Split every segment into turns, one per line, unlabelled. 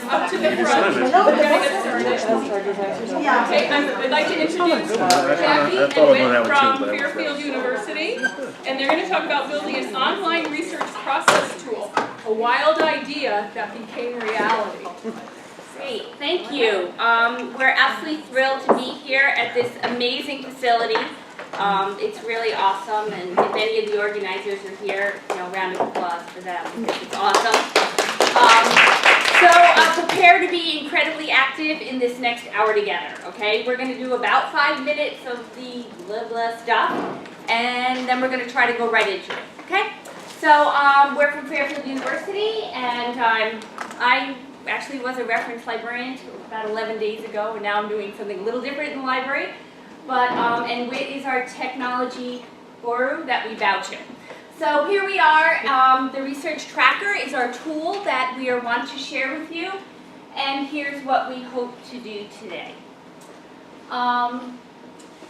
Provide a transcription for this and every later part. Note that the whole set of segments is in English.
up to the front. We're going to get started. Okay, I'd like to introduce Jackie and Wit from Fairfield University, and they're going to talk about building an online research process tool, a wild idea that became reality.
Great, thank you. We're absolutely thrilled to be here at this amazing facility. It's really awesome, and if any of the organizers are here, round of applause for them because it's awesome. So prepare to be incredibly active in this next hour together, okay? We're going to do about 5 minutes of the blah blah stuff, and then we're going to try to go right into it, okay? So we're from Fairfield University, and I actually was a reference librarian about 11 days ago, and now I'm doing something a little different in the library. But, and Wit is our technology guru that we vouch in. So here we are. The research tracker is our tool that we want to share with you. And here's what we hope to do today.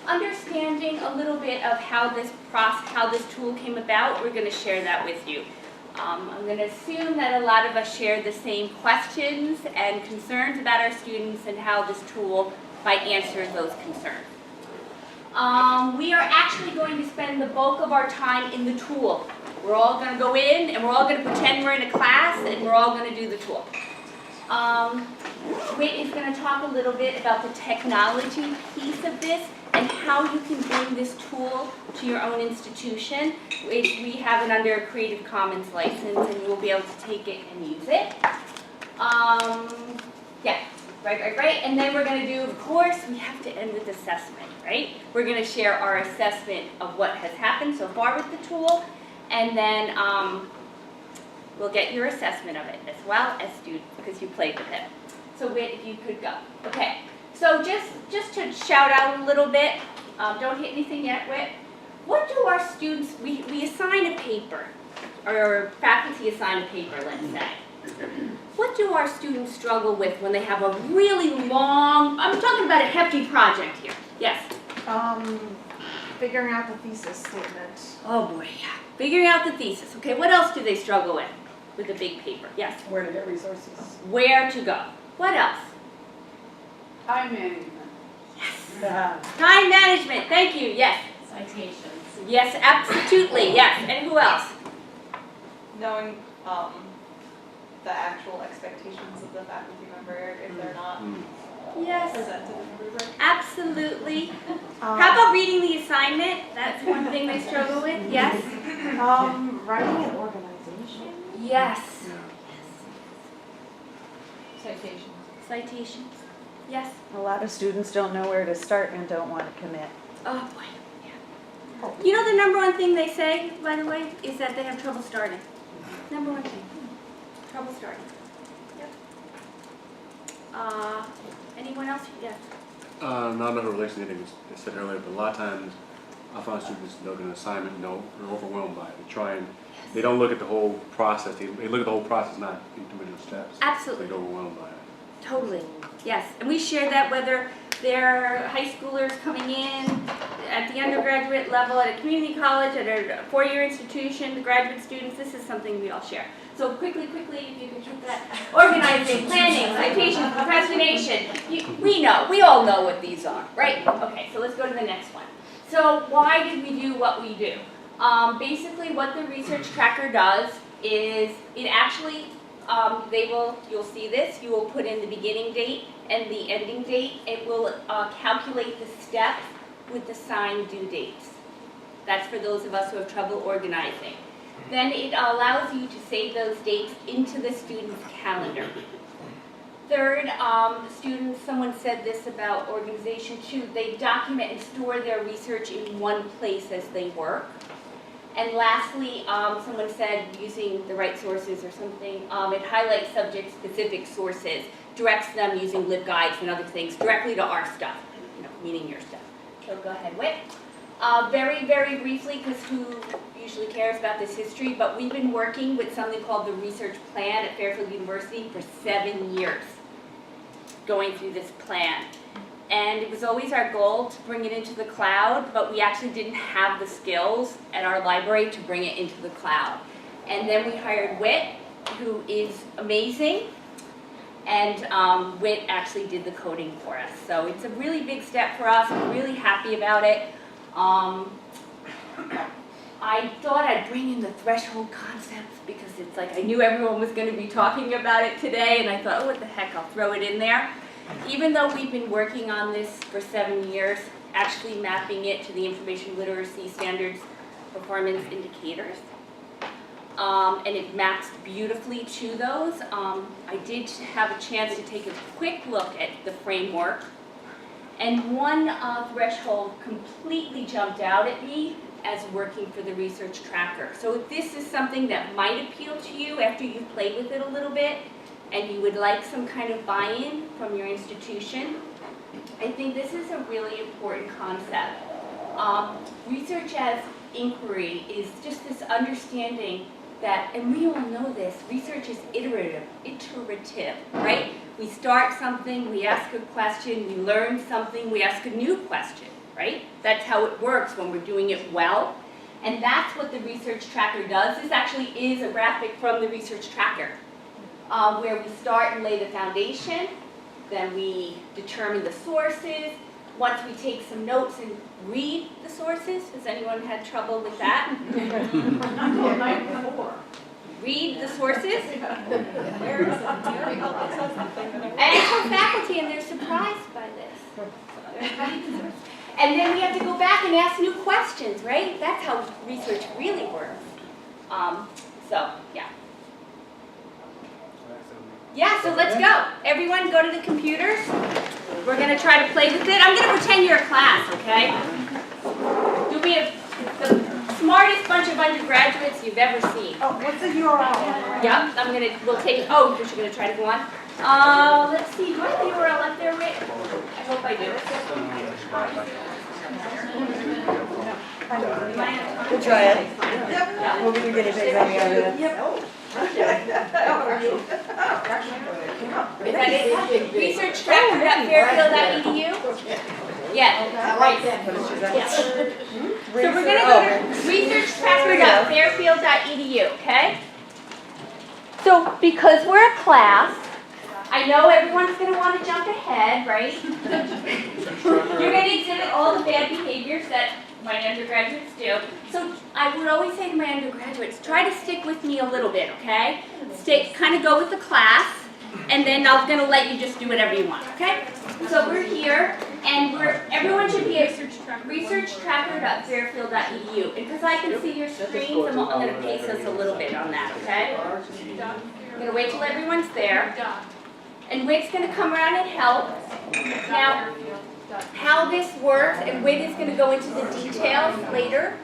Understanding a little bit of how this tool came about, we're going to share that with you. I'm going to assume that a lot of us share the same questions and concerns about our students and how this tool might answer those concerns. We are actually going to spend the bulk of our time in the tool. We're all going to go in and we're all going to pretend we're in a class and we're all going to do the tool. Wit is going to talk a little bit about the technology piece of this and how you can bring this tool to your own institution. We have it under a Creative Commons license and you will be able to take it and use it. Yeah, right. And then we're going to do, of course, we have to end with assessment, right? We're going to share our assessment of what has happened so far with the tool, and then we'll get your assessment of it as well as students because you played with it. So Wit, if you could go. Okay. So just to shout out a little bit, don't hit anything yet, Wit. What do our students, we assign a paper, or faculty assign a paper, let's say. What do our students struggle with when they have a really long, I'm talking about a hefty project here. Yes?
Figuring out the thesis statement.
Oh boy, yeah. Figuring out the thesis. Okay, what else do they struggle with a big paper? Yes?
Where to get resources.
Where to go. What else?
Time management.
Yes. Time management. Thank you. Yes.
Citations.
Yes, absolutely. Yes. And who else?
Knowing the actual expectations of the faculty member if they're not
Yes.
presented in the rubric.
Absolutely. How about reading the assignment? That's one thing they struggle with. Yes.
Writing an organization.
Yes.
Citations.
Citations. Yes.
A lot of students don't know where to start and don't want to commit.
Oh boy. Yeah. You know the number one thing they say, by the way, is that they have trouble starting. Number one thing. Trouble starting. Yep. Anyone else? Yes.
Not in relation to anything I said earlier, but a lot of times I find students note an assignment, they're overwhelmed by it. They don't look at the whole process. They look at the whole process, not individual steps.
Absolutely.
They get overwhelmed by it.
Totally. Yes. And we share that whether they're high schoolers coming in at the undergraduate level, at a community college, at a four-year institution, the graduate students, this is something we all share. So quickly, if you could hit that. Organizing, planning, citation, procrastination. We all know what these are, right? Okay, so let's go to the next one. So why did we do what we do? Basically what the research tracker does is it actually, you'll see this, you will put in the beginning date and the ending date. It will calculate the steps with the signed due dates. That's for those of us who have trouble organizing. Then it allows you to save those dates into the student's calendar. Third, students, someone said this about organization too, they document and store their research in one place as they work. And lastly, someone said using the right sources or something, it highlights subject-specific sources, directs them using LibGuides and other things directly to our stuff, meaning your stuff. So go ahead, Wit. Very, very briefly, because who usually cares about this history, but we've been working with something called the Research Plan at Fairfield University for 7 years, going through this plan. And it was always our goal to bring it into the cloud, but we actually didn't have the skills at our library to bring it into the cloud. And then we hired Wit, who is amazing. and Wit actually did the coding for us. So it's a really big step for us. I'm really happy about it. I thought I'd bring in the threshold concepts because it's like I knew everyone was going to be talking about it today, and I thought, oh, what the heck, I'll throw it in there. Even though we've been working on this for 7 years, actually mapping it to the information literacy standards performance indicators. And it maps beautifully to those. I did have a chance to take a quick look at the framework, and one threshold completely jumped out at me as working for the research tracker. So if this is something that might appeal to you after you've played with it a little bit, and you would like some kind of buy-in from your institution, I think this is a really important concept. Research as inquiry is just this understanding that, and we all know this, research is iterative, right? We start something, we ask a question, we learn something, we ask a new question, right? That's how it works when we're doing it well. And that's what the research tracker does. This actually is a graphic from the research tracker, where we start and lay the foundation, then we determine the sources. Once we take some notes and read the sources, has anyone had trouble with that? Read the sources. And I tell faculty, and they're surprised by this. And then we have to go back and ask new questions, right? That's how research really works. So, yeah. Yeah, so let's go. Everyone go to the computers. We're going to try to play with it. I'm going to pretend you're a class, okay? You'll be the smartest bunch of undergraduates you've ever seen.
Oh, what's the URL?
Yep, we'll take, oh, you're going to try to go on? Let's see, do I have the URL up there, Wit? I hope I do.
We'll try it. We'll be the guinea pigs on the other.
Yep.
Is that it? Researchtracker.fairfield.edu? Yeah, right. Yes. So we're going to go to researchtracker.fairfield.edu, okay? So because we're a class, I know everyone's going to want to jump ahead, right? You're going to exhibit all the bad behaviors that my undergraduates do. So I would always say to my undergraduates, try to stick with me a little bit, okay? Kind of go with the class, and then I'm going to let you just do whatever you want, okay? So we're here, and everyone should be at researchtracker.fairfield.edu. And because I can see your screens, I'm going to pace us a little bit on that, okay? I'm going to wait till everyone's there. And Wit's going to come around and help. Now, how this works, and Wit is going to go into the details later.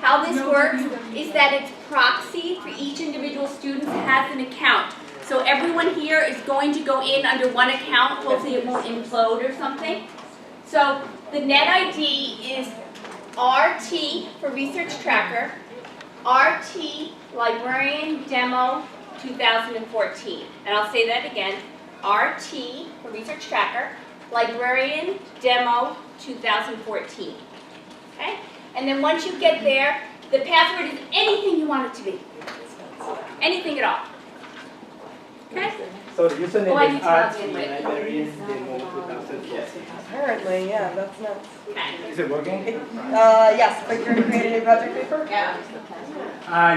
How this works is that it's proxy for each individual student has an account. So everyone here is going to go in under one account. Hopefully it won't implode or something. So the net ID is RT for Research Tracker, RT Librarian Demo 2014. And I'll say that again, RT for Research Tracker, Librarian Demo 2014. Okay? And then once you get there, the password is anything you want it to be. Anything at all. Okay?
So the username
I need
is
to log in
RT
with.
Librarian Demo 2014.
Apparently, yeah, that's nuts.
Okay.
Is it working?
Yes, click here to create a new project paper.
Yeah.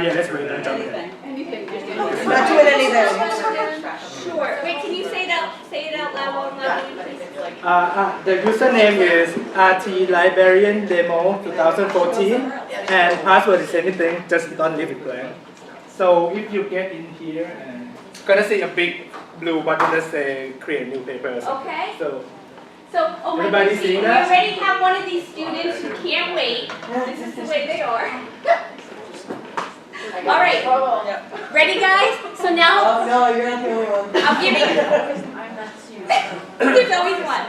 Yeah, let's wait. Let's jump in.
Anything.
Not doing anything.
Sure. Wait, can you say it out loud while I'm not doing it, please?
The username is RT Librarian Demo 2014, and password is anything, just don't leave it blank. So if you get in here, and it's gonna see a big blue button that say create new paper.
Okay.
So
Oh my
Everybody
goodness,
seeing
we
that?
already have one of these students who can't wait. This is the way they are. All right. Ready, guys? So now
Oh, no, you're not the only one.
I'm giving. There's always one.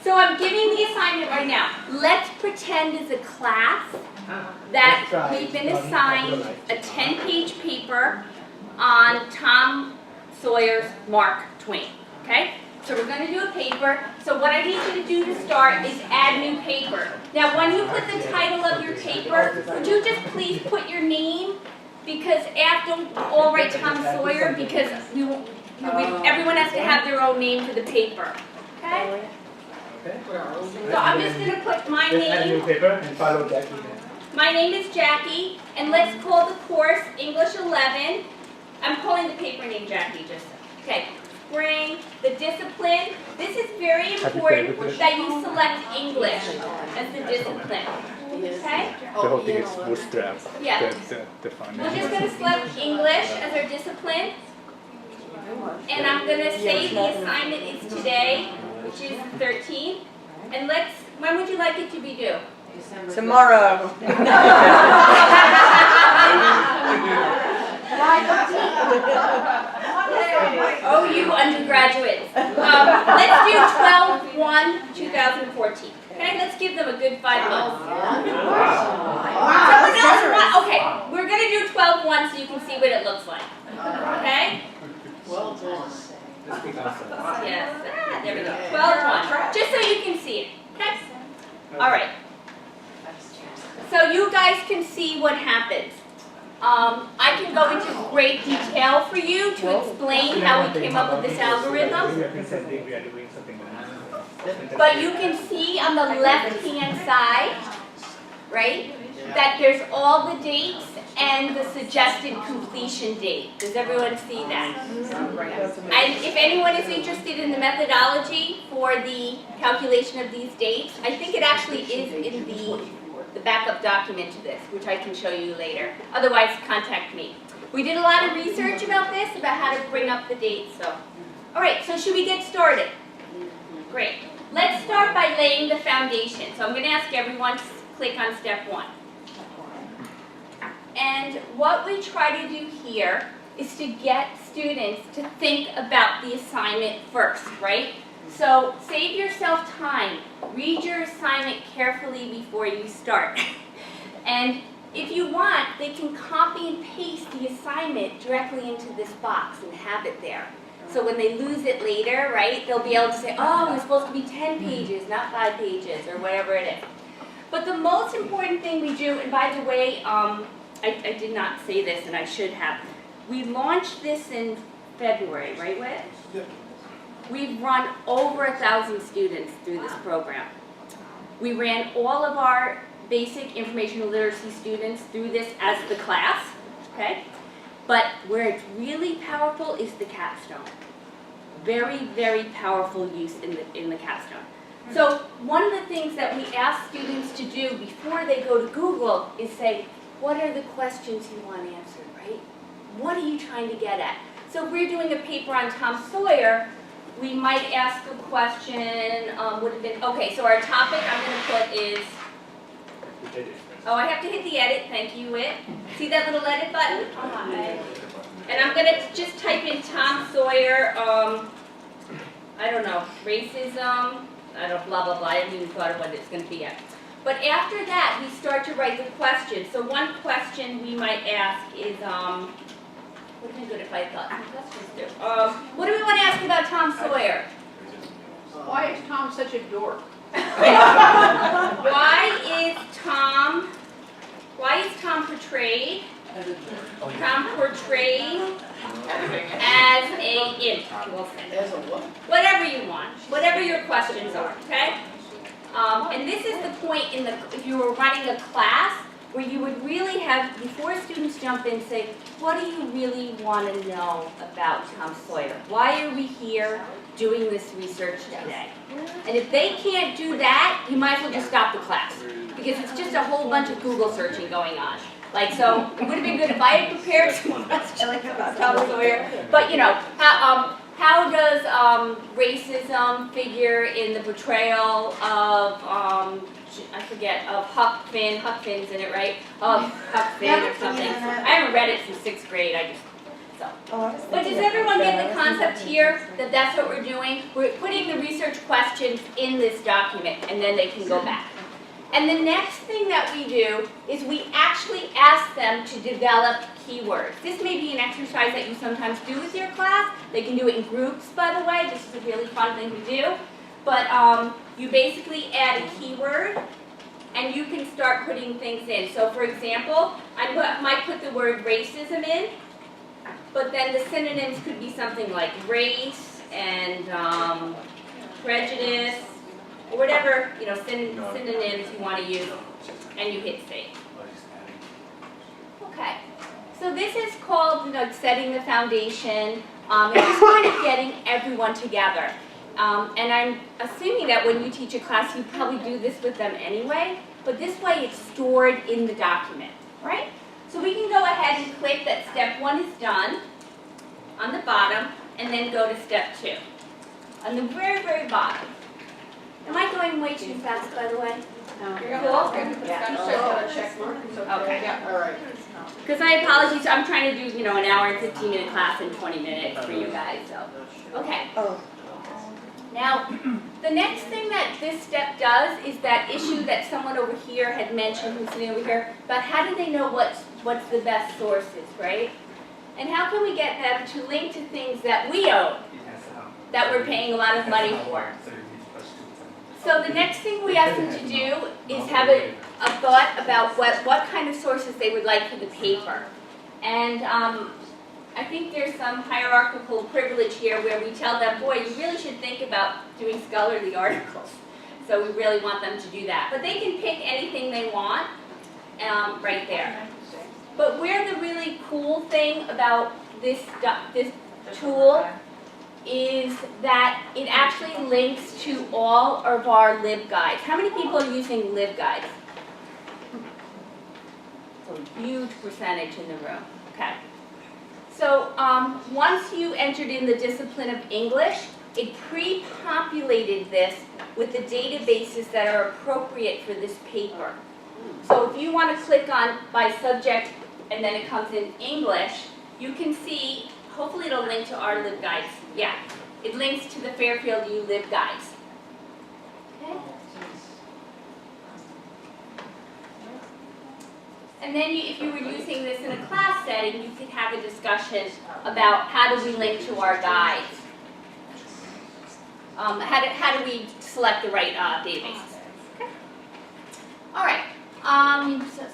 So I'm giving the assignment right now. Let's pretend as a class that we've been assigned a 10-page paper on Tom Sawyer's Mark Twain. Okay? So we're going to do a paper. So what I need you to do to start is add new paper. Now when you put the title of your paper, would you just please put your name because after all write Tom Sawyer, because everyone has to have their own name for the paper. Okay?
Okay.
So I'm just going to put my
Let's add new
name.
paper and follow Jackie.
My name is Jackie, and let's call the course English 11. I'm calling the paper name Jackie, just okay. Spring, the discipline. This is very important that you select English as the discipline. Okay?
The whole thing is bootstraps.
Yeah.
The fun.
We're just going to select English as our discipline. And I'm going to say the assignment is today, which is 13. And when would you like it to be due?
Tomorrow.
Oh, you undergraduates. Let's do 12/1/2014. Okay, let's give them a good 5 months. Someone else want? Okay, we're going to do 12/1 so you can see what it looks like. Okay? Yes. There we go. 12/1. Just so you can see it. Okay? All right. So you guys can see what happens. I can go into great detail for you to explain how we came up with this algorithm. But you can see on the left-hand side, right, that there's all the dates and the suggested completion date. Does everyone see that? And if anyone is interested in the methodology for the calculation of these dates, I think it actually is in the backup document to this, which I can show you later. Otherwise, contact me. We did a lot of research about this, about how to bring up the dates. So, all right, so should we get started? Great. Let's start by laying the foundation. So I'm going to ask everyone to click on step 1. And what we try to do here is to get students to think about the assignment first, right? So save yourself time. Read your assignment carefully before you start. And if you want, they can copy and paste the assignment directly into this box and have it there. So when they lose it later, right, they'll be able to say, oh, it was supposed to be 10 pages, not 5 pages, or whatever it is. But the most important thing we do, and by the way, I did not say this, and I should have. We launched this in February, right, Wit?
Yep.
We've run over 1,000 students through this program. We ran all of our basic informational literacy students through this as the class, okay? But where it's really powerful is the capstone. Very, very powerful use in the capstone. So one of the things that we ask students to do before they go to Google is say, what are the questions you want answered, right? What are you trying to get at? So if we're doing a paper on Tom Sawyer, we might ask a question, would have been, okay, so our topic I'm going to put is, oh, I have to hit the edit, thank you, Wit. See that little edit button? And I'm going to just type in Tom Sawyer, I don't know, racism, I don't, blah, blah, blah, I haven't even thought of what it's going to be yet. But after that, we start to write the questions. So one question we might ask is, what would be good if I thought some questions do? What do we want to ask about Tom Sawyer?
Why is Tom such a dork?
Why is Tom portrayed? Tom portrayed as a imp. We'll say. Whatever you want, whatever your questions are, okay? And this is the point if you were running a class where you would really have, before students jump in, say, what do you really want to know about Tom Sawyer? Why are we here doing this research today? And if they can't do that, you might as well just stop the class, because it's just a whole bunch of Google searching going on. Like, so it would have been good if I had prepared some questions about Tom Sawyer, but you know, how does racism figure in the portrayal of, I forget, of Huck Finn's in it, right? Of Huck Finn or something. I haven't read it since 6th grade, But does everyone get the concept here that that's what we're doing? We're putting the research questions in this document, and then they can go back. And the next thing that we do is we actually ask them to develop keywords. This may be an exercise that you sometimes do with your class. They can do it in groups, by the way. This is a really fun thing to do. But you basically add a keyword, and you can start putting things in. So for example, I'm might put the word racism in, but then the synonyms could be something like race and prejudice, or whatever, you know, synonyms you want to use, and you hit save. Okay, so this is called, you know, setting the foundation. It's just kind of getting everyone together. And I'm assuming that when you teach a class, you probably do this with them anyway, but this way it's stored in the document, right? So we can go ahead and click that step 1 is done on the bottom, and then go to step 2. On the very, very bottom. Am I going way too fast, by the way?
You're
Cool?
gonna check mark.
Okay.
Yeah, all right.
Because I apologize, I'm trying to do, you know, an hour and 15-minute class in 20 minutes for you guys, so. Okay. Now, the next thing that this step does is that issue that someone over here had mentioned, who's sitting over here, about how do they know what's the best sources, right? And how can we get them to link to things that we own, that we're paying a lot of money for? So the next thing we ask them to do is have a thought about what kind of sources they would like for the paper. And I think there's some hierarchical privilege here where we tell them, boy, you really should think about doing scholarly articles. So we really want them to do that. But they can pick anything they want right there. But where the really cool thing about this tool is that it actually links to all of our LibGuides. How many people are using LibGuides? Huge percentage in the room. Okay. So once you entered in the discipline of English, it pre-populated this with the databases that are appropriate for this paper. So if you want to click on by subject and then it comes in English, you can see, hopefully it'll link to our LibGuides. Yeah, it links to the Fairfield U LibGuides. Okay. And then if you were using this in a class setting, you could have a discussion about how do we link to our guides. How do we select the right databases? Okay. All right.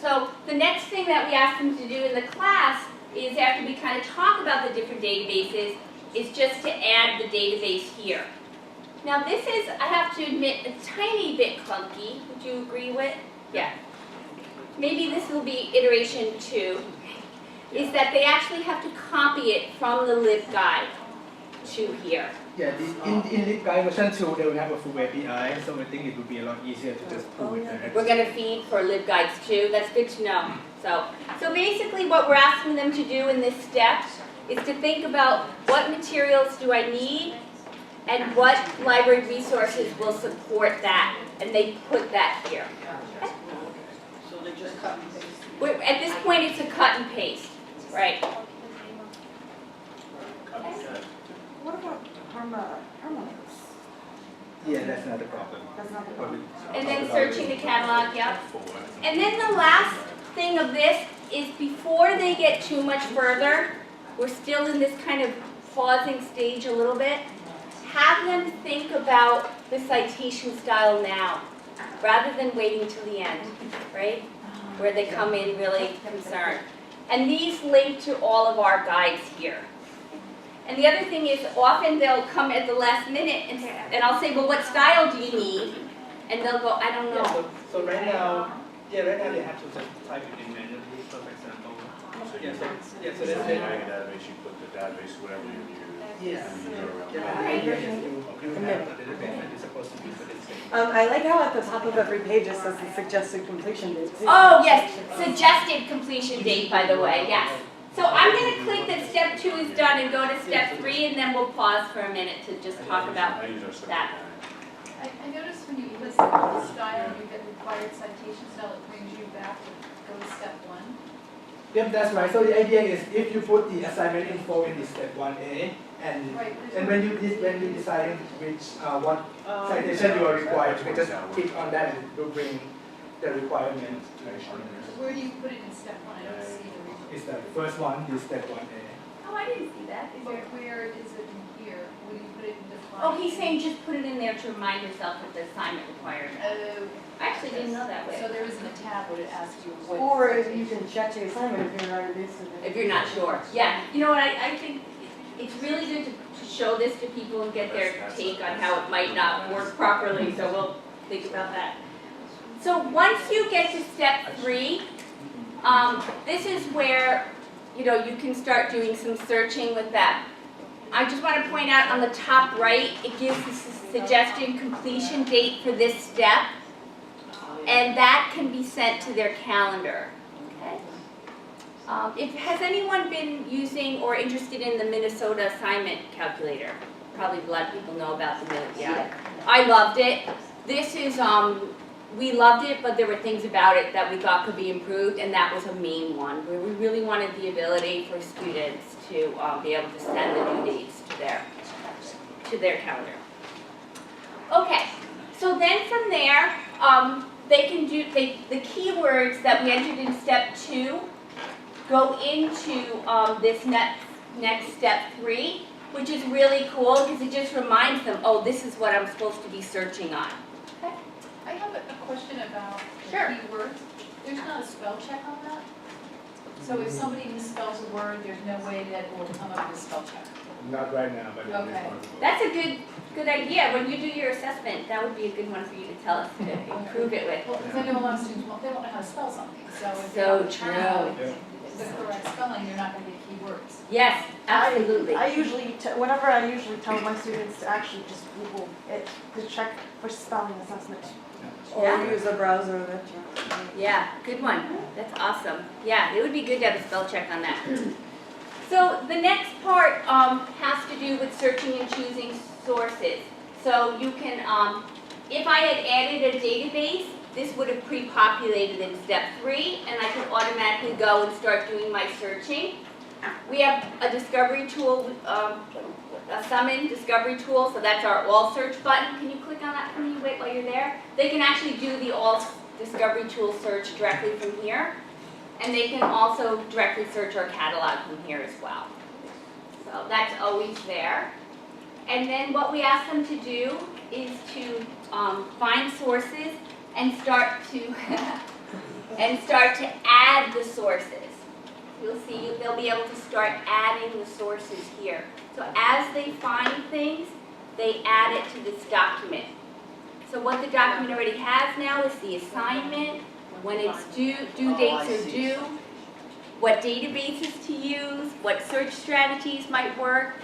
So the next thing that we ask them to do in the class is, after we kind of talk about the different databases, is just to add the database here. Now this is, I have to admit, a tiny bit clunky. Would you agree with? Yeah. Maybe this will be iteration 2, is that they actually have to copy it from the LibGuide to here.
Yeah, in LibGuide version 2, they will have a full API, so I think it would be a lot easier to just pull it there.
We're going to feed for LibGuides too. That's good to know. So basically what we're asking them to do in this step is to think about what materials do I need and what library resources will support that, and they put that here. Okay?
So they just cut and paste.
At this point, it's a cut and paste, right?
What about permanence?
Yeah, that's not the problem.
That's not the problem.
And then searching the catalog, yep. And then the last thing of this is, before they get too much further, we're still in this kind of pausing stage a little bit, have them think about the citation style now, rather than waiting till the end, right? Where they come in really concerned. And these link to all of our guides here. And the other thing is, often they'll come at the last minute and I'll say, well, what style do you need? And they'll go, I don't know.
Yeah, so right now they have to just type it in manually, so for example. So that's it.
Database, you put the database, whatever you use.
Yes.
And you go around.
Yeah, the idea is you have the database that is supposed to be for this thing.
I like how at the top of every page it says the suggested completion date.
Oh, yes, suggested completion date, by the way, yes. So I'm going to click that step 2 is done and go to step 3, and then we'll pause for a minute to just talk about that.
I noticed when you list the style, you get required citation style, it brings you back to go to step 1.
Yep, that's right. So the idea is, if you put the assignment info in the step 1A, and when you decide which what citation you are required, you can just click on that and it will bring the requirement.
Where do you put it in step 1? I don't see the
It's the first one, is step 1A.
Oh, I didn't see that. Is there?
Where is it in here? When you put it in define?
Oh, he's saying just put it in there to remind yourself of the assignment requirement.
Oh,
I actually didn't know that way.
so there isn't a tab where it asks you what.
Or if you can check the assignment if you're not interested.
If you're not sure. Yeah, you know what, I think it's really good to show this to people and get their take on how it might not work properly, so we'll think about that. So once you get to step 3, this is where, you know, you can start doing some searching with that. I just want to point out on the top right, it gives the suggested completion date for this step, and that can be sent to their calendar. Okay. Has anyone been using or interested in the Minnesota assignment calculator? Probably a lot of people know about the Minnesota. Yeah. I loved it. This is, we loved it, but there were things about it that we thought could be improved, and that was a main one, where we really wanted the ability for students to be able to send the due dates to their calendar. Okay, so then from there, they can do, the keywords that we entered in step 2 go into this next step 3, which is really cool because it just reminds them, oh, this is what I'm supposed to be searching on. Okay.
I have a question about the
Sure.
keywords. There's not a spell check on that? So if somebody misspells a word, there's no way that it will come up with a spell check?
Not right now, but it is
Okay.
possible.
That's a good idea. When you do your assessment, that would be a good one for you to tell us to improve it with.
Well, because I know a lot of students, they won't know how to spell something, so if they
So
don't have
true.
the correct spelling, they're not gonna get keywords.
Yes, absolutely.
I usually, whenever I usually tell my students to actually just Google it to check for spelling assessment. Or
Yeah.
use a browser that
Yeah, good one. That's awesome. Yeah, it would be good to have a spell check on that. So the next part has to do with searching and choosing sources. So you can, if I had added a database, this would have pre-populated in step 3, and I could automatically go and start doing my searching. We have a discovery tool, a summon discovery tool, so that's our all search button. Can you click on that for me, Wait, while you're there? They can actually do the all discovery tool search directly from here, and they can also directly search our catalog from here as well. So that's always there. And then what we ask them to do is to find sources and start to add the sources. You'll see they'll be able to start adding the sources here. So as they find things, they add it to this document. So what the document already has now is the assignment, when it's due dates are due, what databases to use, what search strategies might work,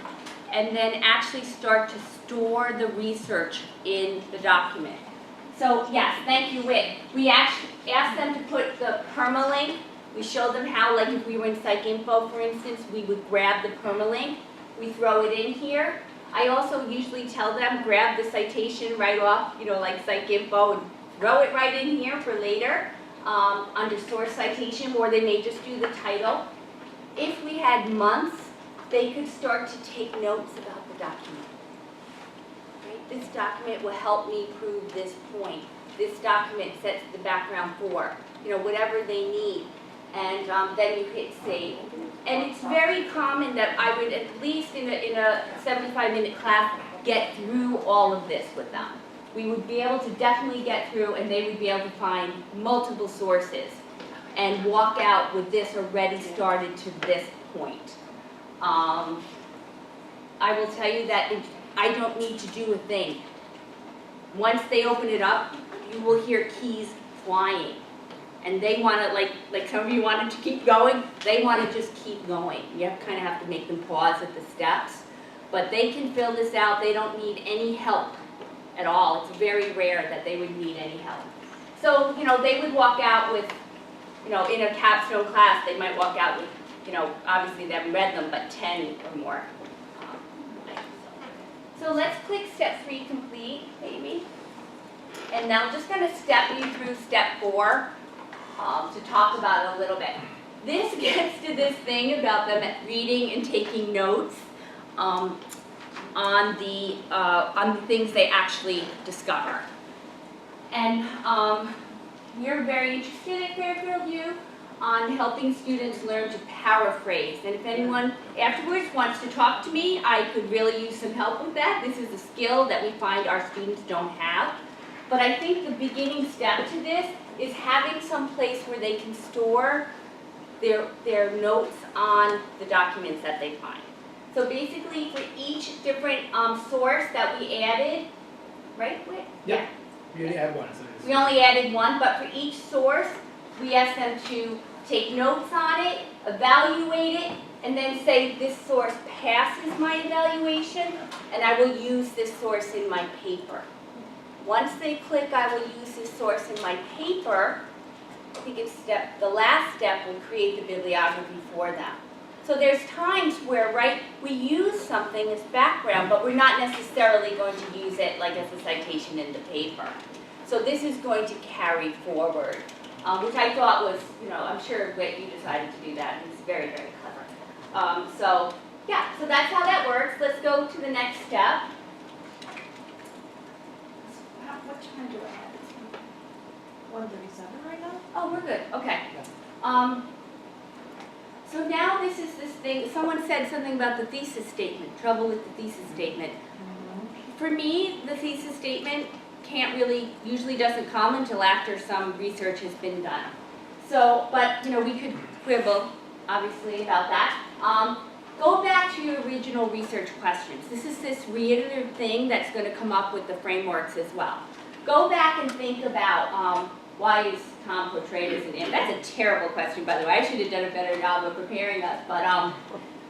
and then actually start to store the research in the document. So yes, thank you, Wit. We asked them to put the permalink. We showed them how, like if we were in PsycInfo, for instance, we would grab the permalink, we throw it in here. I also usually tell them, grab the citation right off, you know, like PsycInfo, and throw it right in here for later, under source citation, or they may just do the title. If we had months, they could start to take notes about the document. Right? This document will help me prove this point. This document sets the background for, you know, whatever they need. And then you hit save. And it's very common that I would, at least in a 75-minute class, get through all of this with them. We would be able to definitely get through, and they would be able to find multiple sources and walk out with this already started to this point. I will tell you that I don't need to do a thing. Once they open it up, you will hear keys flying. And they want to, like some of you wanted to keep going, they want to just keep going. You kind of have to make them pause at the steps. But they can fill this out. They don't need any help at all. It's very rare that they would need any help. So, you know, they would walk out with, you know, in a capstone class, they might walk out with, you know, obviously they haven't read them, but 10 or more. So let's click step 3 complete, maybe. And now I'm just going to step you through step 4. To talk about it a little bit. This gets to this thing about them reading and taking notes on the things they actually discover. And we're very interested at Fairfield U on helping students learn to paraphrase. And if anyone afterwards wants to talk to me, I could really use some help with that. This is a skill that we find our students don't have. But I think the beginning step to this is having some place where they can store their notes on the documents that they find. So basically, for each different source that we added, right? Wait.
Yeah. We only add one. So
We only added one, but for each source, we asked them to take notes on it, evaluate it, and then say this source passes my evaluation, and I will use this source in my paper. Once they click, I will use this source in my paper, I think it's the last step will create the bibliography for them. So there's times where, right, we use something as background, but we're not necessarily going to use it like as a citation in the paper. So this is going to carry forward, which I thought was, I'm sure Wit, you decided to do that. It's very, very clever. So that's how that works. Let's go to the next step. What time do I have?
1:37 right now?
Oh, we're good. Okay. So now this is this thing. Someone said something about the thesis statement. Trouble with the thesis statement. For me, the thesis statement usually doesn't come until after some research has been done. So, but we could quibble, obviously, about that. Go back to your original research questions. This is this reiterative thing that's going to come up with the frameworks as well. Go back and think about why is Tom portrayed as an imp? That's a terrible question, by the way. I should have done a better job of preparing us. But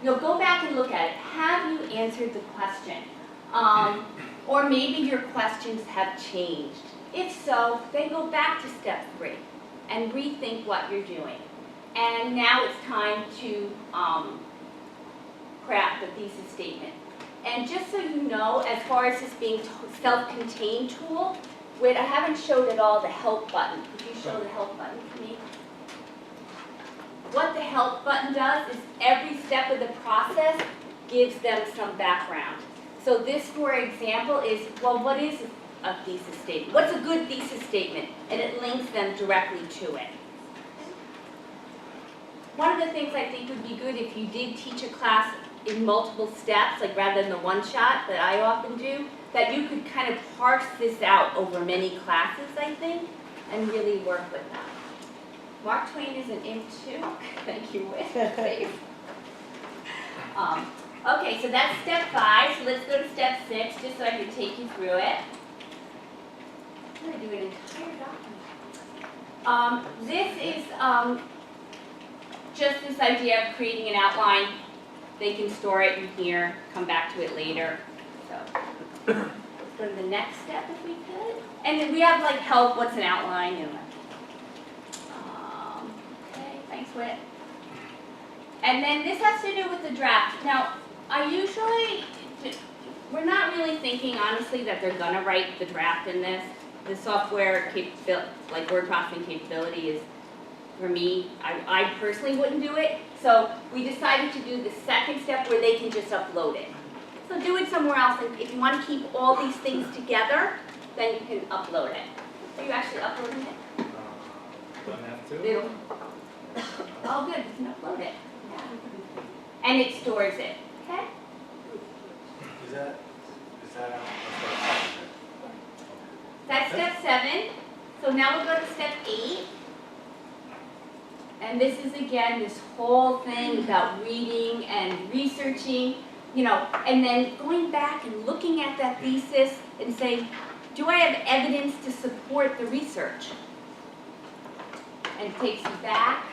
go back and look at it. Have you answered the question? Or maybe your questions have changed. If so, then go back to step 3 and rethink what you're doing. And now it's time to craft the thesis statement. And just so you know, as far as this being self-contained tool, wait, I haven't showed at all the help button. Could you show the help button for me? What the help button does is every step of the process gives them some background. So this, for example, is, well, what is a thesis statement? What's a good thesis statement? And it links them directly to it. One of the things I think would be good if you did teach a class in multiple steps, like rather than the one shot that I often do, that you could kind of parse this out over many classes, I think, and really work with that. Mark Twain is an imp too. Thank you, Whit. Okay, so that's step 5. So let's go to step 6, just so I can take you through it. I'm going to do an entire document. This is just this idea of creating an outline. They can store it in here, come back to it later. So let's go to the next step if we could. And then we have like help, what's an outline? And okay, thanks, Whit. And then this has to do with the draft. Now, we're not really thinking, honestly, that they're going to write the draft in this. The software capability, like word processing capability is, for me, I personally wouldn't do it. So we decided to do the second step where they can just upload it. So do it somewhere else. And if you want to keep all these things together, then you can upload it. Are you actually uploading it?
don't have to.
It'll, oh, good. You can upload it. Yeah. And it stores it. Okay?
Is that
That's step 7. So now we'll go to step 8. And this is, again, this whole thing about reading and researching, and then going back and looking at that thesis and saying, do I have evidence to support the research? And it takes you back.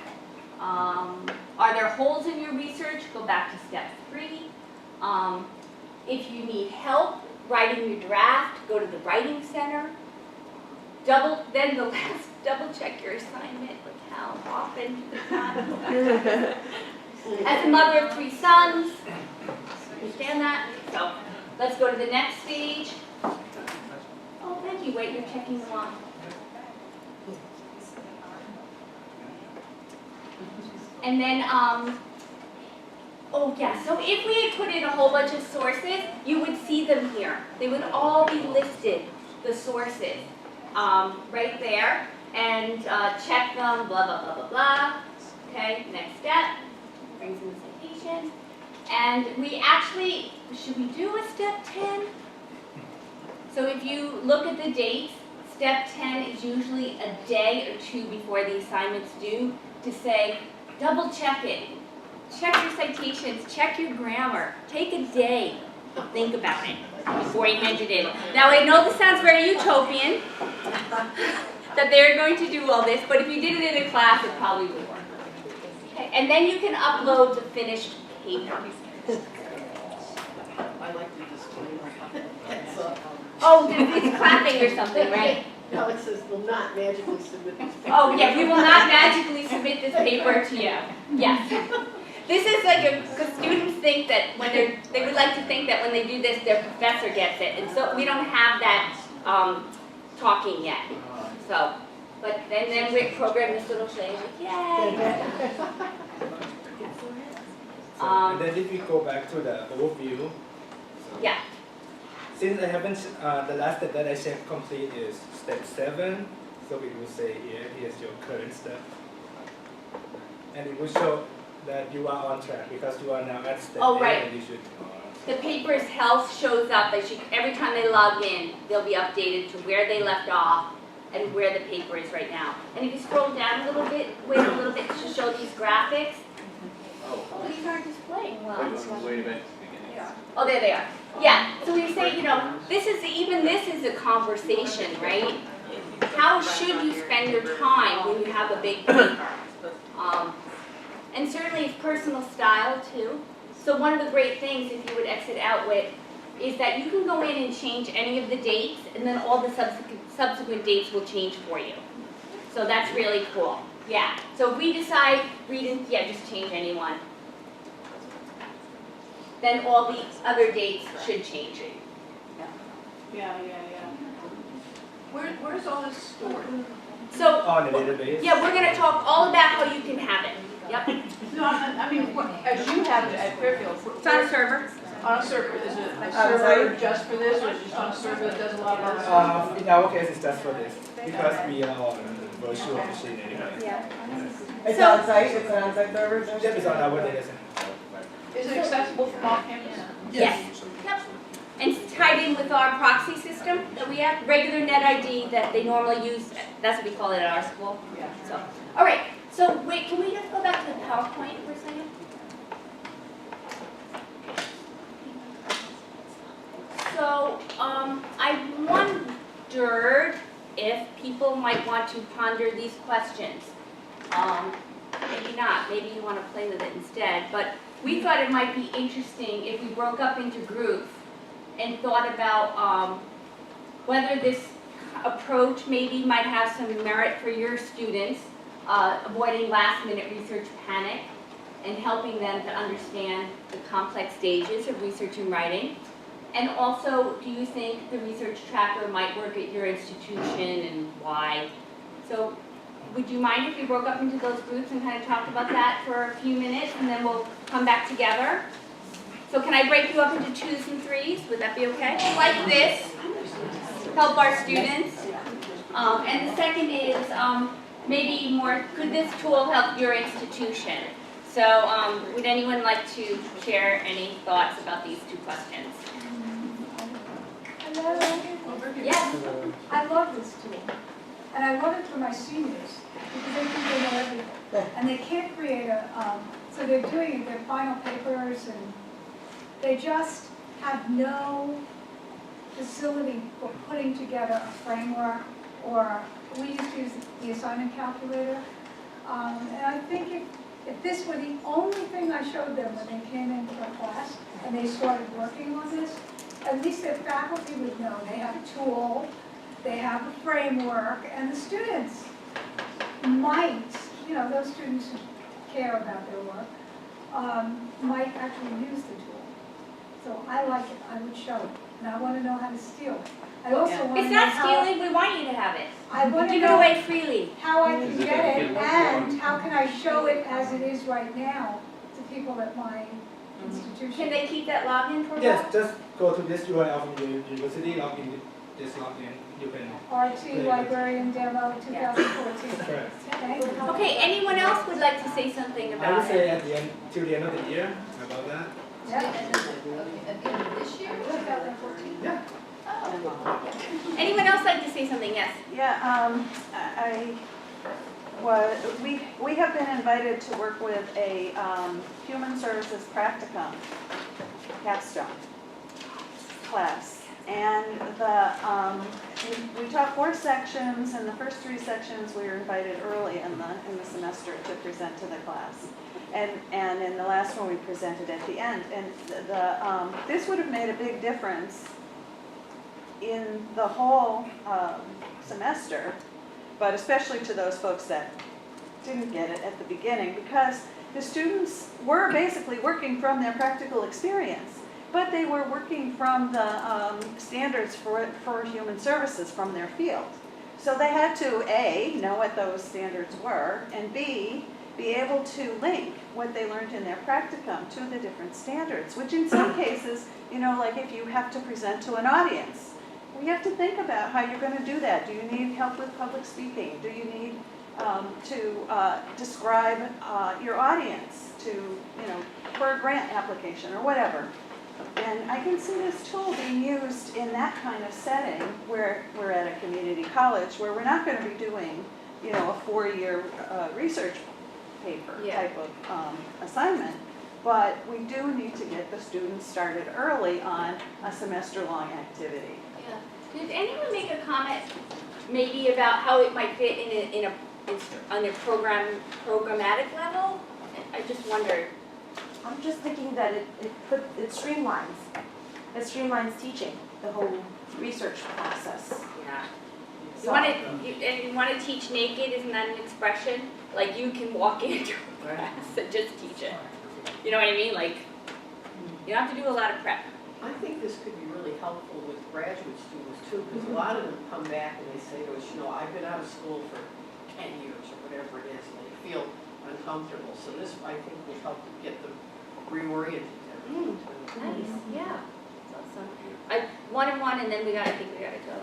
Are there holes in your research? Go back to step 3. If you need help writing your draft, go to the writing center. Then the last, double check your assignment, like how often it's not. As a mother of 3 sons, understand that? So let's go to the next stage. Oh, thank you. Wait, you're checking them off. And then, oh yeah, so if we had put in a whole bunch of sources, you would see them here. They would all be listed, the sources, right there, and check them, blah, blah, blah, blah, blah. Okay, next step, brings in the citation. And we actually, should we do a step 10? So if you look at the dates, step 10 is usually a day or two before the assignment's due to say, double check it. Check your citations, check your grammar. Take a day to think about it before you hand it in. Now I know this sounds very utopian, that they're going to do all this, but if you did it in a class, it probably would work. Okay, and then you can upload the finished paper.
I like the disclaimer.
Oh, it's clapping or something, right?
No, it says will not magically submit this paper.
Oh, yeah, we will not magically submit this paper to you. Yes. This is like because students think that when they would like to think that when they do this, their professor gets it. And so we don't have that talking yet. So, but then we program this little thing, like, yay.
And then if we go back to the overview.
Yeah.
Since I haven't, the last step that I checked complete is step 7. So we will say here, here's your current step. And it will show that you are on track because you are now at step 8
right.
and you should.
The paper's health shows up. Every time they log in, they'll be updated to where they left off and where the paper is right now. And if you scroll down a little bit, wait a little bit to show these graphics. Oh, these aren't displaying well.
Wait a minute.
Oh, there they are. Yeah, so we say, this is a conversation, right? How should you spend your time when you have a big paper? And certainly it's personal style too. So one of the great things, if you would exit out with, is that you can go in and change any of the dates, and then all the subsequent dates will change for you. So that's really cool. Yeah, so if we decide, just change any one. Then all the other dates should change.
Yeah. Where's all this stored?
So,
On the database.
yeah, we're going to talk all about how you can have it. Yep.
No, I mean, as you have it at Fairfield.
It's on a server.
On a server, is it a server just for this, or is it just on a server that does a lot of other stuff?
In our case, it's just for this because we are on the virtual machine anyway.
Yeah.
It's on site, it's an on-site server?
That is on our data center.
Is it accessible from off campus?
Yes. Yep. And it's tied in with our proxy system that we have, regular net ID that they normally use. That's what we call it at our school.
Yeah.
So, all right. So wait, can we just go back to the PowerPoint for a second? So I wondered if people might want to ponder these questions. Maybe not. Maybe you want to play with it instead. But we thought it might be interesting if we broke up into groups and thought about whether this approach maybe might have some merit for your students, avoiding last-minute research panic and helping them to understand the complex stages of research and writing. And also, do you think the research tracker might work at your institution and why? So would you mind if we broke up into those groups and kind of talked about that for a few minutes and then we'll come back together? So can I break you up into 2s and 3s? Would that be okay? Like this, help our students. And the second is maybe more, could this tool help your institution? So would anyone like to share any thoughts about these 2 questions?
Hello.
Yes.
I love this tool. And I love it for my seniors because they think they know everything. And they can't create so they're doing their final papers and they just have no facility for putting together a framework or we used to use the assignment calculator. And I think if this were the only thing I showed them when they came into the class and they started working on this, at least their faculty would know they have a tool, they have a framework, and the students might, those students who care about their work, might actually use the tool. So I like it, I would show it, and I want to know how to steal it. I also want to
It's
know
not
how,
stealing, we want you to have it.
I want to
Give it
know
away freely.
how I can get it, and how can I show it as it is right now to people at my institution.
Can they keep that login for a while?
Yes, just go to this URL from the university, log in just log in, you can.
RT Librarian Demo 2014.
Correct.
Okay.
Okay, anyone else would like to say something
I would
about
say
it?
at the end, till the end of the year, about that.
Yeah.
At the end of this year?
2014.
Yeah.
Anyone else like to say something? Yes.
Yeah, we have been invited to work with a human services practicum capstone class. And we taught 4 sections, and the first 3 sections we were invited early in the semester to present to the class. And in the last one we presented at the end. And this would have made a big difference in the whole semester, but especially to those folks that didn't get it at the beginning, because the students were basically working from their practical experience, but they were working from the standards for human services from their field. So they had to, A, know what those standards were, and B, be able to link what they learned in their practicum to the different standards, which in some cases, like if you have to present to an audience, you have to think about how you're going to do that. Do you need help with public speaking? Do you need to describe your audience for a grant application or whatever? And I can see this tool being used in that kind of setting where we're at a community college where we're not going to be doing, a 4-year research paper type of assignment. But we do need to get the students started early on a semester-long activity.
Yeah. Did anyone make a comment maybe about how it might fit on a programmatic level? I just wondered.
I'm just thinking that it streamlines. It streamlines teaching, the whole research process.
Yeah.
So-
You want to teach naked? Isn't that an expression? Like you can walk into a class and just teach it. You know what I mean? Like you don't have to do a lot of prep.
I think this could be really helpful with graduate students too, because a lot of them come back and they say to us, I've been out of school for 10 years or whatever it is, and they feel uncomfortable. So this, I think, will help get them reoriented.
Nice. Yeah. That's awesome. One and one, and then I think we gotta go.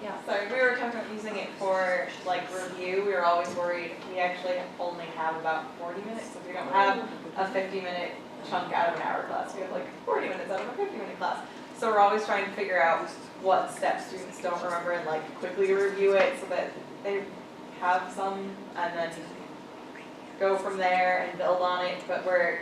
Yeah.
Sorry, we were talking about using it for review. We were always worried we actually only have about 40 minutes, so we don't have a 50-minute chunk out of an hour class. We have 40 minutes out of a 50-minute class. So we're always trying to figure out what steps students don't remember and quickly review it so that they have some, and then go from there and build on it. But we're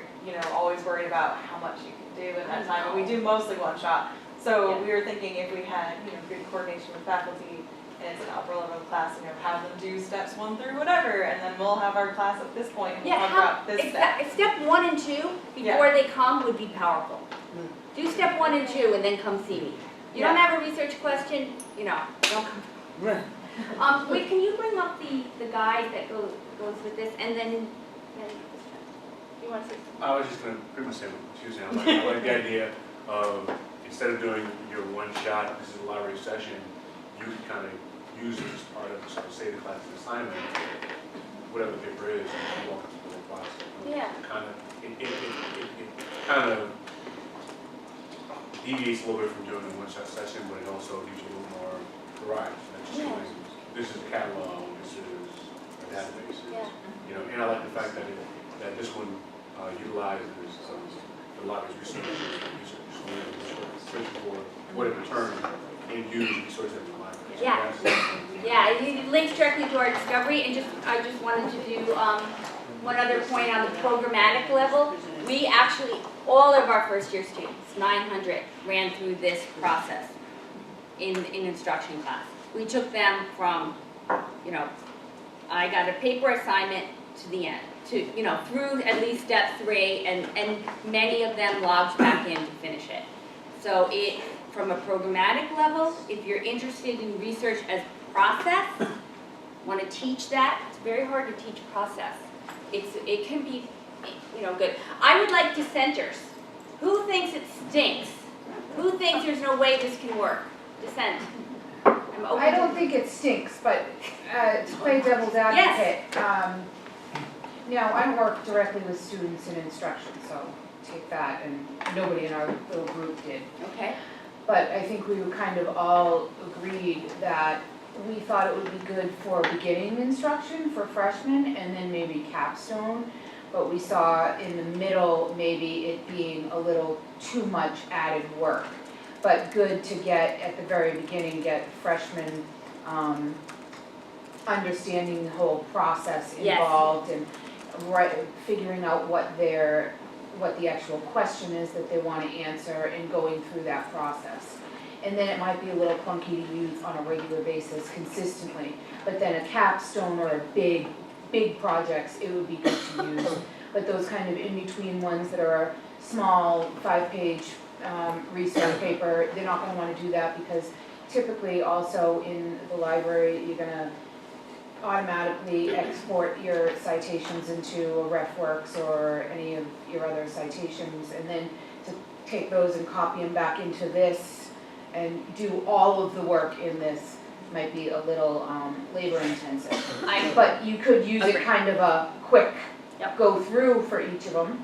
always worried about how much you can do in that time. And we do mostly one shot. So we were thinking if we had good coordination with faculty and it's an upper level class, have them do steps 1 through whatever, and then we'll have our class at this point and we'll talk about this step.
Step 1 and 2 before they come would be powerful. Do step 1 and 2 and then come see me. You don't have a research question, don't come. Wait, can you bring up the guide that goes with this, and then you want to say something?
I was just going to pretty much say what she was saying. I like the idea of instead of doing your one shot, this is a library session, you can kind of use it as part of, say, the class's assignment, whatever the paper is, and walk through the whole process.
Yeah.
It kind of deviates a little bit from doing a one shot session, but it also gives you a little more variety. This is a catalog, this is a database, and I like the fact that this one utilizes the library's research for what it returned and use resources in the library.
Yeah, it links directly to our discovery, and I just wanted to do one other point on the programmatic level. We actually, all of our first year students, 900, ran through this process in instruction class. We took them from, I got a paper assignment to the end, through at least step 3, and many of them logged back in to finish it. So from a programmatic level, if you're interested in research as process, want to teach that, it's very hard to teach process. It can be, good. I would like dissenters. Who thinks it stinks? Who thinks there's no way this can work? Dissent.
I don't think it stinks, but to play devil's advocate, now I work directly with students in instruction, so take that, and nobody in our little group did.
Okay.
but I think we were kind of all agreed that we thought it would be good for beginning instruction for freshmen and then maybe capstone. But we saw in the middle, maybe it being a little too much added work. But good to get, at the very beginning, get freshmen understanding the whole process involved and figuring out what the actual question is that they want to answer and going through that process. And then it might be a little clunky to use on a regular basis consistently, but then a capstone or a big projects, it would be good to use. But those kind of in-between ones that are small 5-page research paper, they're not gonna wanna do that because typically also in the library, you're gonna automatically export your citations into a RefWorks or any of your other citations, and then to take those and copy them back into this and do all of the work in this might be a little labor intensive. But you could use it kind of a quick go through for each of them.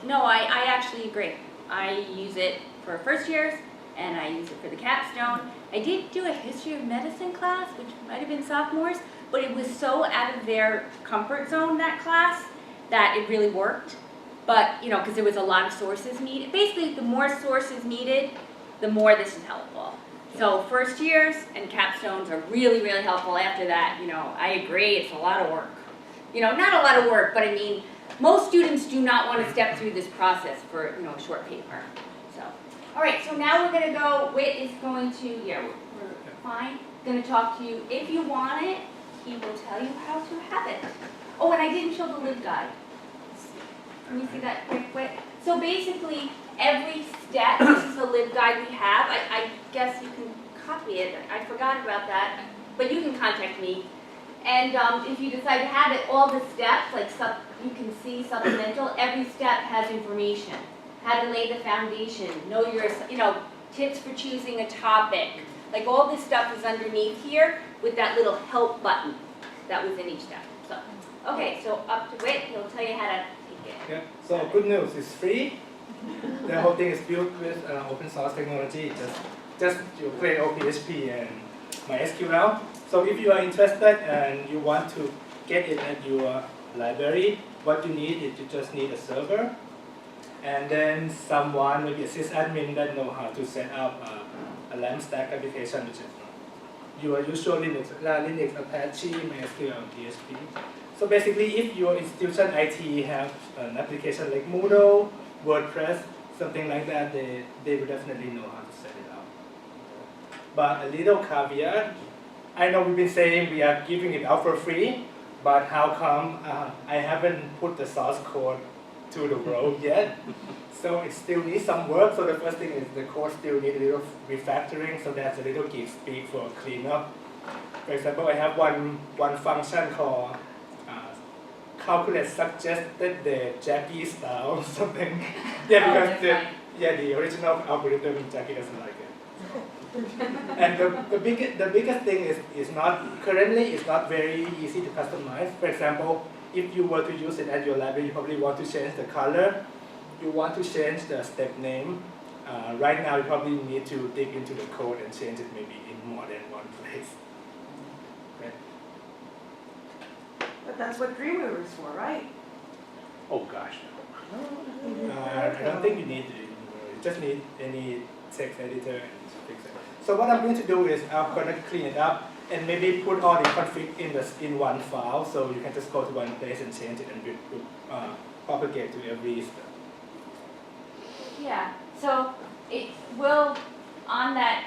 No, I actually agree. I use it for first years and I use it for the capstone. I did do a history of medicine class, which might have been sophomores, but it was so out of their comfort zone, that class, that it really worked. But, you know, because there was a lot of sources needed. Basically, the more sources needed, the more this is helpful. So first years and capstones are really, really helpful. After that, you know, I agree, it's a lot of work. You know, not a lot of work, but I mean, most students do not want to step through this process for, you know, a short paper. So, all right, so now we're going to go, Wit is going to, we're fine, going to talk to you. If you want it, he will tell you how to have it. Oh, and I didn't show the LibGuide. Can you see that quick, Wit? So basically, every step, this is the LibGuide we have. I guess you can copy it. I forgot about that, but you can contact me. And if you decide to have it, all the steps, like you can see supplemental, every step has information. How to lay the foundation, know your, you know, tips for choosing a topic. Like all this stuff is underneath here with that little help button that was in each step. So, okay, so up to Wit, he'll tell you how to take it.
Yeah. So good news, it's free. The whole thing is built with open source technology. Just you create OPHP and MySQL. So if you are interested and you want to get it at your library, what you need is you just need a server, and then someone, maybe a sysadmin that know how to set up a LAMP stack application, which is your usual Linux, Apache, MySQL, and PHP. So basically, if your institution IT have an application like Moodle, WordPress, something like that, they will definitely know how to set it up. But a little caveat, I know we've been saying we are giving it out for free, but how come I haven't put the source code to the world yet? So it still needs some work. So the first thing is the code still needs a little refactoring, so that's a little geek speak for cleanup. For example, I have one function called calculate suggested the Jackie style or something. Yeah, because the original algorithm Jackie doesn't like it. And the biggest thing is not currently it's not very easy to customize. For example, if you were to use it at your library, you probably want to change the color. You want to change the step name. Right now, you probably need to dig into the code and change it maybe in more than one place. Okay.
But that's what Dreamweaver is for, right?
Oh gosh.
I don't think you need to. You just need any text editor and fix it. So what I'm going to do is I'm going to clean it up and maybe put all the config in one file, so you can just go to one place and change it and propagate to every step.
Yeah, so it will, on that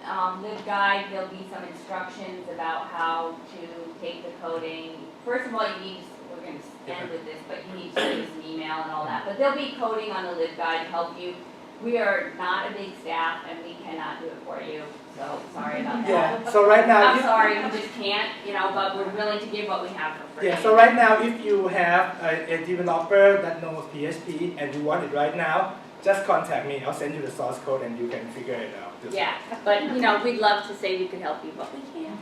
LibGuide, there'll be some instructions about how to take the coding. First of all, you need, we're going to end with this, but you need to send us an email and all that. But there'll be coding on the LibGuide to help you. We are not a big staff and we cannot do it for you, so sorry about that.
Yeah, so right now...
I'm sorry, we just can't, you know, but we're willing to give what we have for free.
Yeah, so right now if you have a developer that knows PHP and you want it right now, just contact me. I'll send you the source code and you can figure it out.
Yeah, but you know, we'd love to say we could help you, but we can't.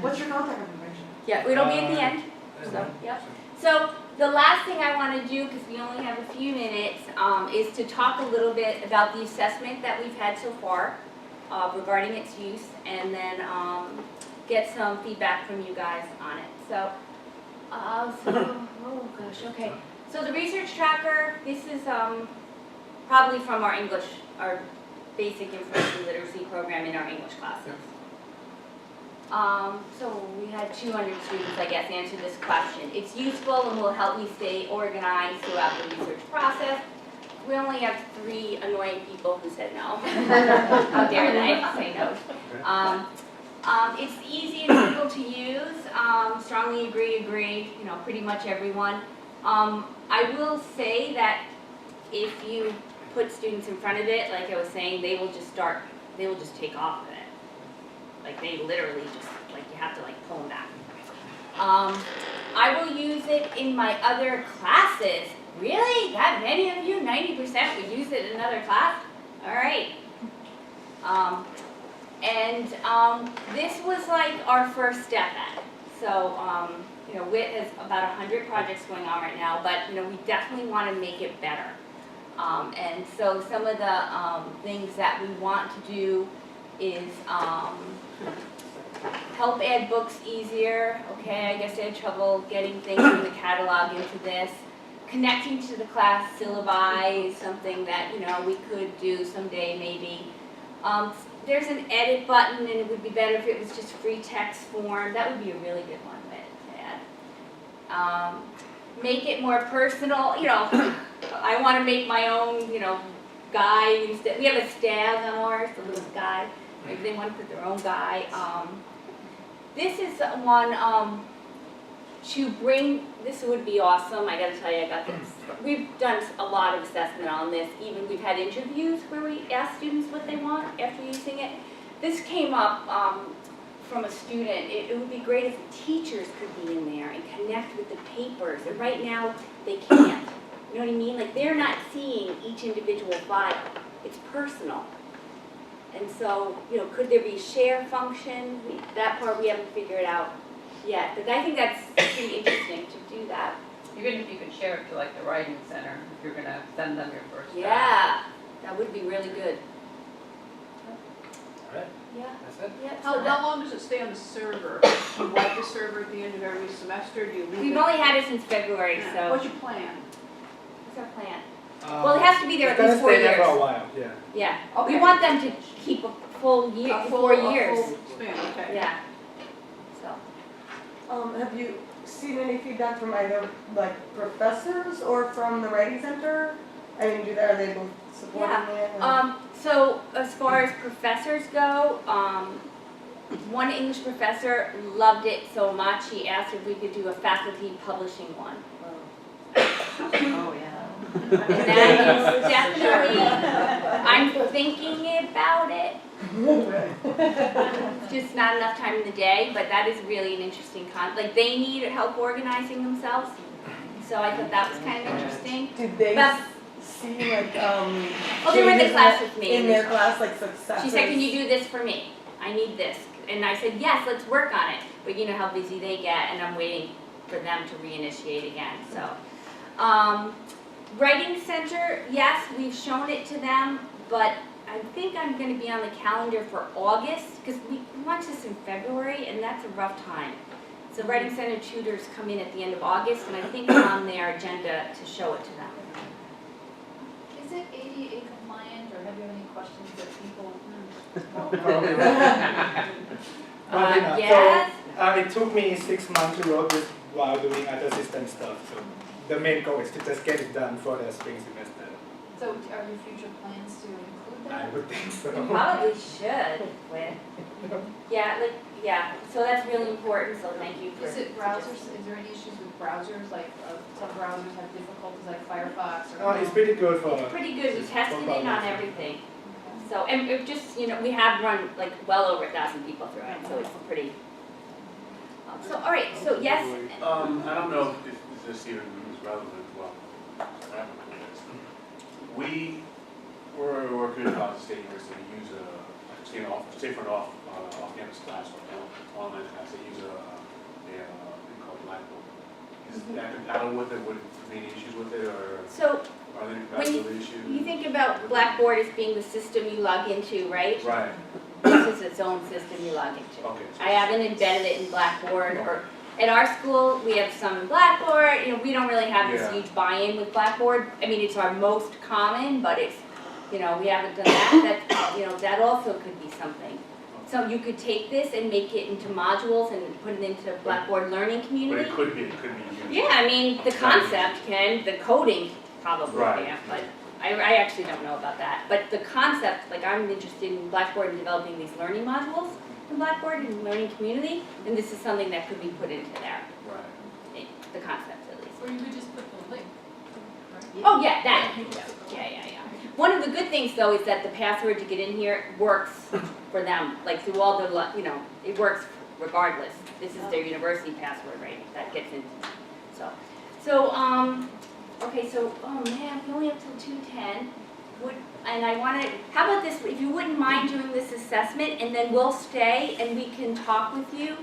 What's your contact information?
Yeah, it'll be at the end. So, yep. So the last thing I want to do, because we only have a few minutes, is to talk a little bit about the assessment that we've had so far regarding its use, and then get some feedback from you guys on it. So, oh gosh, okay. So the research tracker, this is probably from our English, our basic information literacy program in our English classes. So we had 200 students, I guess, answer this question. It's useful and will help me stay organized throughout the research process. We only have 3 annoying people who said no. How dare they say no? It's easy and simple to use. Strongly agree, you know, pretty much everyone. I will say that if you put students in front of it, like I was saying, they will just take off of it. Like they literally just, like you have to like pull them back. I will use it in my other classes. Really? That many of you, 90% would use it in another class? All right. This was like our first step at it. So, you know, WIT has about 100 projects going on right now, but you know, we definitely want to make it better. And so some of the things that we want to do is help add books easier. Okay, I guess I had trouble getting things from the catalog into this. Connecting to the class syllabi is something that, you know, we could do someday maybe. There's an edit button, and it would be better if it was just free text form. That would be a really good one to add. Make it more personal. You know, I want to make my own, you know, guy. Instead, we have a stag on ours, the little guy. Maybe they want to put their own guy. This is one to bring. This would be awesome. I got to tell you, I got this. We've done a lot of assessment on this. Even we've had interviews where we ask students what they want after using it. This came up from a student. It would be great if the teachers could be in there and connect with the papers. And right now, they can't. You know what I mean? Like, they're not seeing each individual file. It's personal. And so, you know, could there be a share function? That part we haven't figured out yet. But I think that's pretty interesting to do that.
Even if you could share it to like the writing center, if you're gonna send them your first draft.
Yeah, that would be really good.
All right,
Yeah.
that's it.
Yeah.
How long does it stay on the server? Do you wipe the server at the end of every semester? Do you leave
We've
it?
only had it since February, so.
What's your plan?
What's our plan? Well, it has to be there
it's
at least
gonna
4
stay there
years.
for a while, yeah.
Yeah.
Okay.
We want them to keep a full year,
A full-
4
a
years.
full span, okay.
Yeah. So.
Have you seen any feedback from either like professors or from the writing center? I mean, are they both supporting it?
So as far as professors go, one English professor loved it so much, he asked if we could do a faculty publishing one.
Oh, yeah.
And that is definitely, I'm thinking about it. Just not enough time in the day, but that is really an interesting like they need help organizing themselves. So I thought that was kind of interesting.
Did they see like
Oh, they were in the class with me.
in their class like successes?
She said, "Can you do this for me? I need this." And I said, "Yes, let's work on it." But you know how busy they get, and I'm waiting for them to reinitiate again. So, writing center, yes, we've shown it to them, but I think I'm going to be on the calendar for August because we launched this in February, and that's a rough time. So, writing center tutors come in at the end of August, and I think it's on their agenda to show it to them.
Is it ADA compliant, or have you any questions that people?
Probably not. Probably not.
Yes.
So, it took me 6 months to write this while doing other system stuff. So the main goal is to just get it done for the spring semester.
So are your future plans to include
I
that?
would think so.
We probably should. Yeah. So that's really important. So thank you for.
Is it browsers, is there any issues with browsers, like some browsers have difficulties like Firefox or?
Oh, it's pretty good for.
It's pretty good. We tested it on everything. So, and it just, you know, we have run like well over 1,000 people through it, so it's pretty. So, all right, so yes.
I don't know if this even is relevant. Well, we were working at the State University to use for an off-campus class or online class. They use a thing called Blackboard, is Alan with it, would any issues with it, or
So
are there any
when
other issues?
you think about Blackboard as being the system you log into, right?
Right,
This is its own system you log into.
okay. So
I haven't embedded it in Blackboard or, at our school, we have some in Blackboard, you know, we don't really have this
Yeah.
huge buy-in with Blackboard. I mean, it's our most common, but it's, you know, we haven't done that, you know, that also could be something. So you could take this and make it into modules and put it into Blackboard Learning
But
Community.
it could be used.
Yeah, I mean, the concept can, the coding probably
Right.
can't, but I actually don't know about that. But the concept, like I'm interested in Blackboard and developing these learning modules in Blackboard and Learning Community, and this is something that could be put into there,
Right.
the concept at least.
Or you could just put the link.
Oh, yeah, that, yeah. One of the good things though is that the password to get in here works for them, like through all the, you know, it works regardless. This is their university password, right, that gets in, okay, so, oh man, we only have till 2:10. And I wanna, how about this, if you wouldn't mind doing this assessment and then we'll stay and we can talk with you